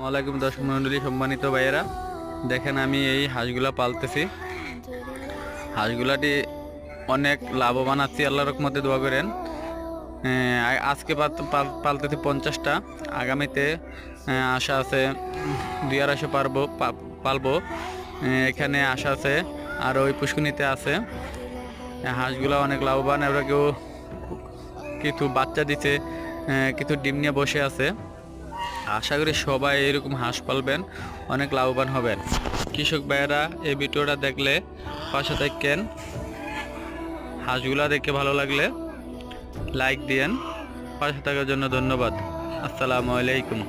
আসসালামাইকুম দর্শক মন্ডলী, সম্মানিত ভাইয়েরা, দেখেন আমি এই হাঁসগুলা পালতেছি। হাঁসগুলাটি অনেক লাভবান আছি, আল্লাহর রহমতে দোয়া করেন। আজকে পালতেছি 50টা, আগামীতে আশা আছে 2-250 পালবো। এখানে আশা আছে, আর ওই পুষ্কুনিতে আছে। হাঁসগুলা অনেক লাভবান, এরা কেউ কিছু বাচ্চা দিচ্ছে, কিছু ডিম নিয়ে বসে আছে। আশা করি সবাই এরকম হাঁস পালবেন, অনেক লাভবান হবেন। কৃষক ভাইয়েরা এই ভিডিওটা দেখলে পাশে থাকেন, হাঁসগুলা দেখে ভালো লাগলে লাইক দিয়েন। পাশে থাকার জন্য ধন্যবাদ। আসসালামু আলাইকুম।